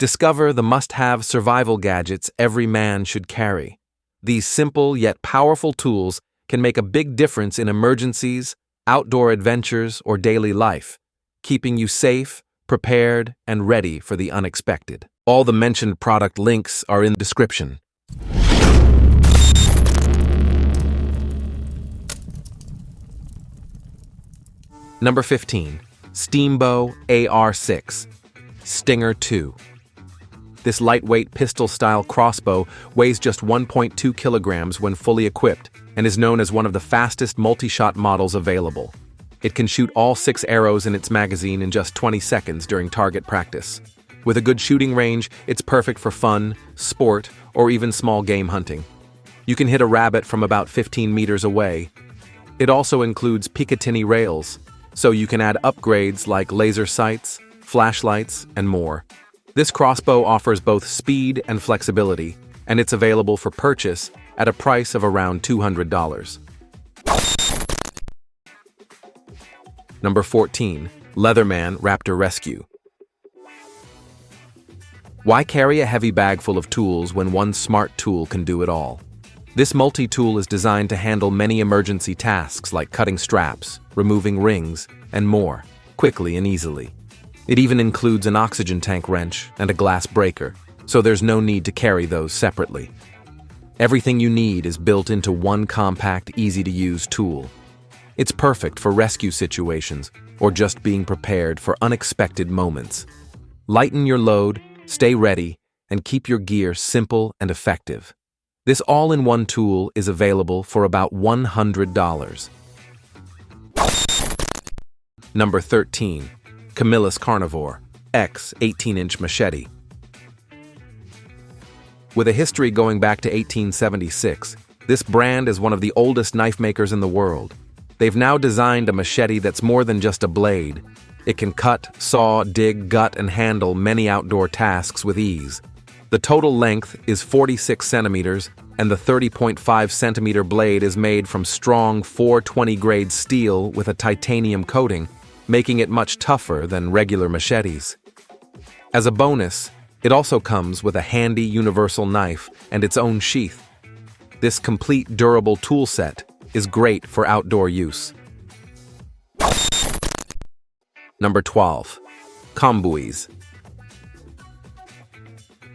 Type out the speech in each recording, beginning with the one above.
Discover the must-have survival gadgets every man should carry. These simple yet powerful tools can make a big difference in emergencies, outdoor adventures, or daily life, keeping you safe, prepared, and ready for the unexpected. All the mentioned product links are in the description. Number 15. Steambow AR6 Stinger 2. This lightweight pistol-style crossbow weighs just 1.2 kilograms when fully equipped and is known as one of the fastest multi-shot models available. It can shoot all 6 arrows in its magazine in just 20 seconds during target practice. With a good shooting range, it's perfect for fun, sport, or even small game hunting. You can hit a rabbit from about 15 meters away. It also includes Picatinny rails, so you can add upgrades like laser sights, flashlights, and more. This crossbow offers both speed and flexibility, and it's available for purchase at a price of around $200. Number 14. Leatherman Raptor Rescue. Why carry a heavy bag full of tools when one smart tool can do it all? This multi-tool is designed to handle many emergency tasks like cutting straps, removing rings, and more, quickly and easily. It even includes an oxygen tank wrench and a glass breaker, so there's no need to carry those separately. Everything you need is built into one compact, easy-to-use tool. It's perfect for rescue situations or just being prepared for unexpected moments. Lighten your load, stay ready, and keep your gear simple and effective. This all-in-one tool is available for about $100. Number 13. Camillus Carnivore X 18-inch Machete. With a history going back to 1876, this brand is one of the oldest knife makers in the world. They've now designed a machete that's more than just a blade. It can cut, saw, dig, gut, and handle many outdoor tasks with ease. The total length is 46 centimeters, and the 30.5 centimeter blade is made from strong 420 grade steel with a titanium coating, making it much tougher than regular machetes. As a bonus, it also comes with a handy universal knife and its own sheath. This complete durable tool set is great for outdoor use. Number 12. Kombuis.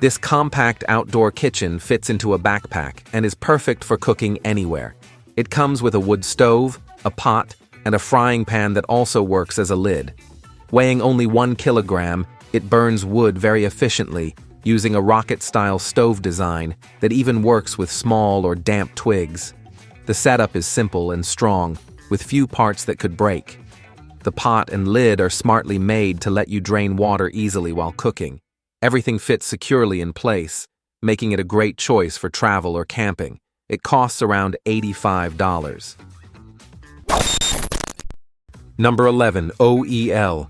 This compact outdoor kitchen fits into a backpack and is perfect for cooking anywhere. It comes with a wood stove, a pot, and a frying pan that also works as a lid. Weighing only 1 kilogram, it burns wood very efficiently, using a rocket-style stove design that even works with small or damp twigs. The setup is simple and strong, with few parts that could break. The pot and lid are smartly made to let you drain water easily while cooking. Everything fits securely in place, making it a great choice for travel or camping. It costs around $85. Number 11. OEL.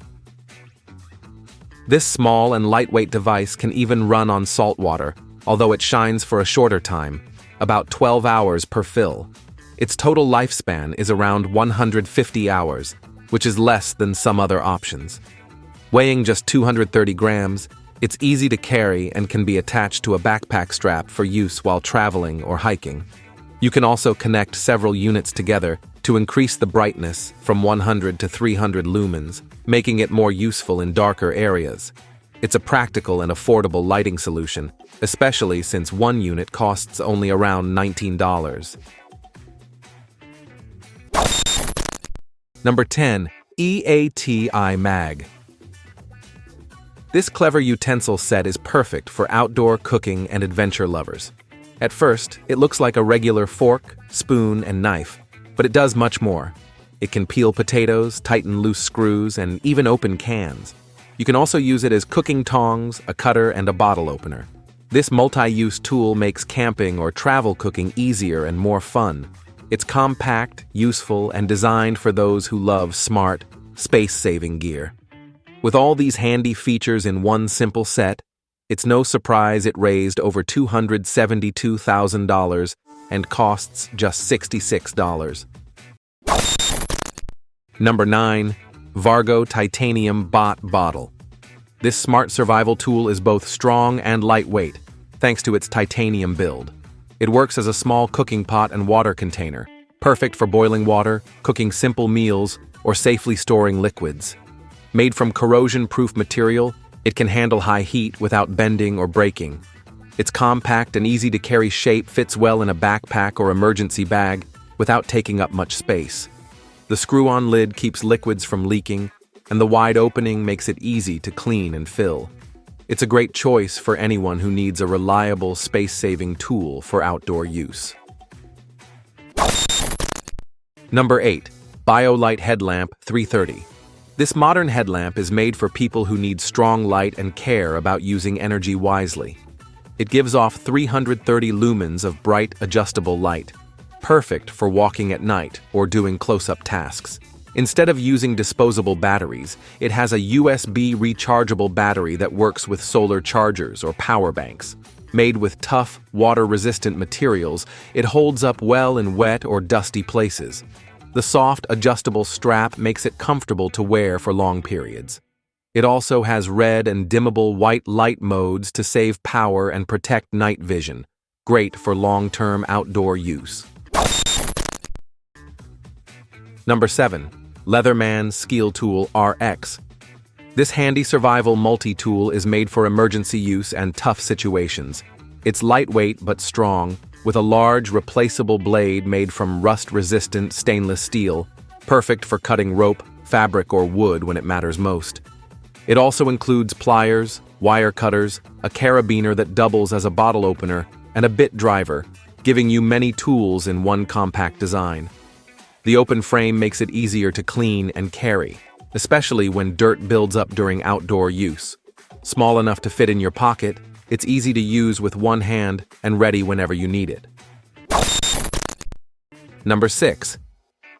This small and lightweight device can even run on salt water, although it shines for a shorter time, about 12 hours per fill. Its total lifespan is around 150 hours, which is less than some other options. Weighing just 230 grams, it's easy to carry and can be attached to a backpack strap for use while traveling or hiking. You can also connect several units together to increase the brightness from 100 to 300 lumens, making it more useful in darker areas. It's a practical and affordable lighting solution, especially since one unit costs only around $19. Number 10. EATi Mag. This clever utensil set is perfect for outdoor cooking and adventure lovers. At first, it looks like a regular fork, spoon, and knife, but it does much more. It can peel potatoes, tighten loose screws, and even open cans. You can also use it as cooking tongs, a cutter, and a bottle opener. This multi-use tool makes camping or travel cooking easier and more fun. It's compact, useful, and designed for those who love smart, space-saving gear. With all these handy features in one simple set, it's no surprise it raised over $272,000 and costs just $66. Number 9. Vargo Titanium Bot Bottle. This smart survival tool is both strong and lightweight, thanks to its titanium build. It works as a small cooking pot and water container, perfect for boiling water, cooking simple meals, or safely storing liquids. Made from corrosion-proof material, it can handle high heat without bending or breaking. Its compact and easy-to-carry shape fits well in a backpack or emergency bag without taking up much space. The screw-on lid keeps liquids from leaking, and the wide opening makes it easy to clean and fill. It's a great choice for anyone who needs a reliable, space-saving tool for outdoor use. Number 8. BioLite HeadLamp 330. This modern headlamp is made for people who need strong light and care about using energy wisely. It gives off 330 lumens of bright, adjustable light, perfect for walking at night or doing close-up tasks. Instead of using disposable batteries, it has a USB rechargeable battery that works with solar chargers or power banks. Made with tough, water-resistant materials, it holds up well in wet or dusty places. The soft, adjustable strap makes it comfortable to wear for long periods. It also has red and dimmable white light modes to save power and protect night vision. Great for long-term outdoor use. Number 7. Leatherman Skele Tool RX. This handy survival multi-tool is made for emergency use and tough situations. It's lightweight but strong, with a large, replaceable blade made from rust-resistant stainless steel, perfect for cutting rope, fabric, or wood when it matters most. It also includes pliers, wire cutters, a carabiner that doubles as a bottle opener, and a bit driver, giving you many tools in one compact design. The open frame makes it easier to clean and carry, especially when dirt builds up during outdoor use. Small enough to fit in your pocket, it's easy to use with one hand and ready whenever you need it. Number 6.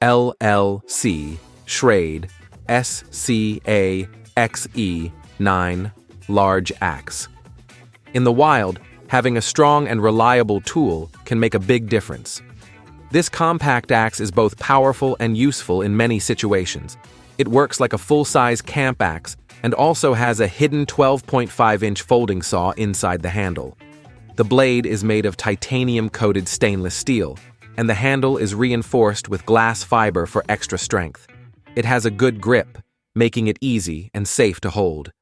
LLC Schrade SCAXE9 Large Axe. In the wild, having a strong and reliable tool can make a big difference. This compact axe is both powerful and useful in many situations. It works like a full-size camp axe and also has a hidden 12.5-inch folding saw inside the handle. The blade is made of titanium-coated stainless steel, and the handle is reinforced with glass fiber for extra strength. It has a good grip, making it easy and safe to hold.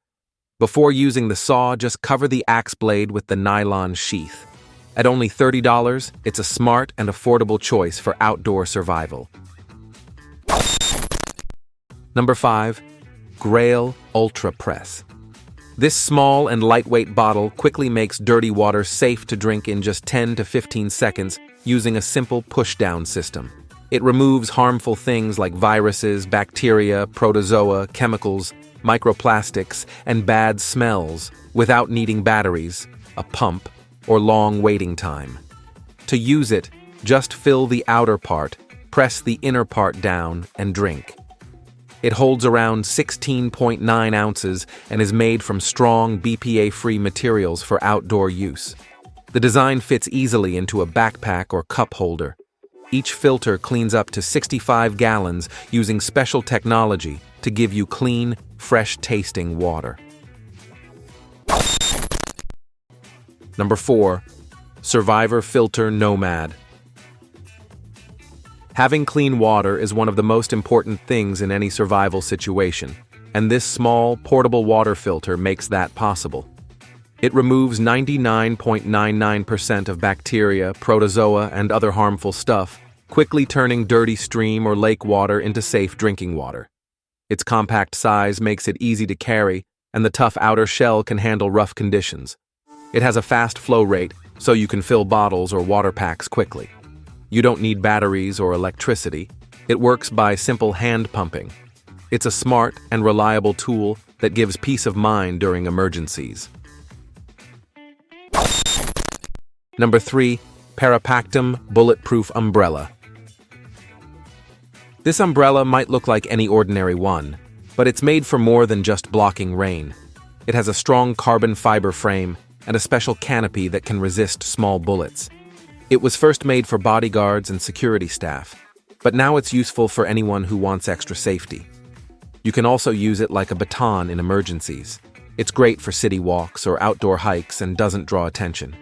Before using the saw, just cover the axe blade with the nylon sheath. At only $30, it's a smart and affordable choice for outdoor survival. Number 5. Grayl Ultra Press. This small and lightweight bottle quickly makes dirty water safe to drink in just 10 to 15 seconds using a simple push-down system. It removes harmful things like viruses, bacteria, protozoa, chemicals, microplastics, and bad smells without needing batteries, a pump, or long waiting time. To use it, just fill the outer part, press the inner part down, and drink. It holds around 16.9 ounces and is made from strong, BPA-free materials for outdoor use. The design fits easily into a backpack or cup holder. Each filter cleans up to 65 gallons using special technology to give you clean, fresh-tasting water. Number 4. Survivor Filter Nomad. Having clean water is one of the most important things in any survival situation, and this small, portable water filter makes that possible. It removes 99.99% of bacteria, protozoa, and other harmful stuff, quickly turning dirty stream or lake water into safe drinking water. Its compact size makes it easy to carry, and the tough outer shell can handle rough conditions. It has a fast flow rate, so you can fill bottles or water packs quickly. You don't need batteries or electricity. It works by simple hand pumping. It's a smart and reliable tool that gives peace of mind during emergencies. Number 3. Parapactum Bulletproof Umbrella. This umbrella might look like any ordinary one, but it's made for more than just blocking rain. It has a strong carbon fiber frame and a special canopy that can resist small bullets. It was first made for bodyguards and security staff, but now it's useful for anyone who wants extra safety. You can also use it like a baton in emergencies. It's great for city walks or outdoor hikes and doesn't draw attention.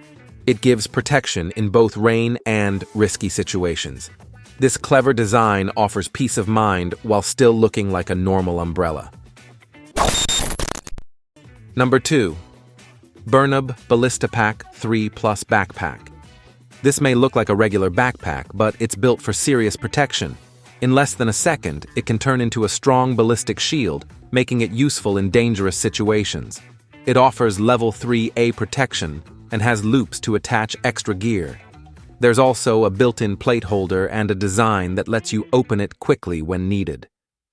It gives protection in both rain and risky situations. This clever design offers peace of mind while still looking like a normal umbrella. Number 2. Burnab Ballistapac 3 Plus Backpack. This may look like a regular backpack, but it's built for serious protection. In less than a second, it can turn into a strong ballistic shield, making it useful in dangerous situations. It offers level 3A protection and has loops to attach extra gear. There's also a built-in plate holder and a design that lets you open it quickly when needed.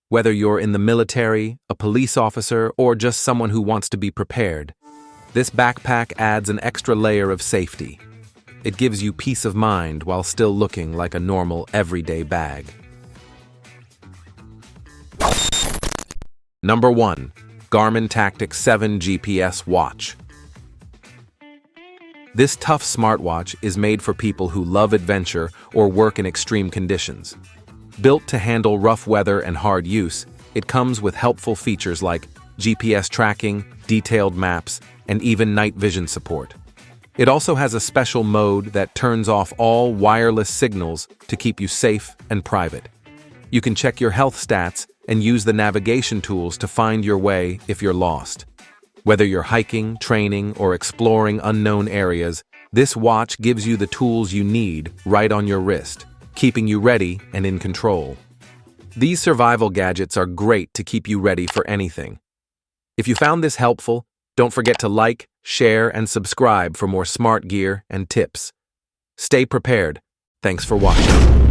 Whether you're in the military, a police officer, or just someone who wants to be prepared, this backpack adds an extra layer of safety. It gives you peace of mind while still looking like a normal, everyday bag. Number 1. Garmin Tactix 7 GPS Watch. This tough smartwatch is made for people who love adventure or work in extreme conditions. Built to handle rough weather and hard use, it comes with helpful features like GPS tracking, detailed maps, and even night vision support. It also has a special mode that turns off all wireless signals to keep you safe and private. You can check your health stats and use the navigation tools to find your way if you're lost. Whether you're hiking, training, or exploring unknown areas, this watch gives you the tools you need right on your wrist, keeping you ready and in control. These survival gadgets are great to keep you ready for anything. If you found this helpful, don't forget to like, share, and subscribe for more smart gear and tips. Stay prepared. Thanks for watching.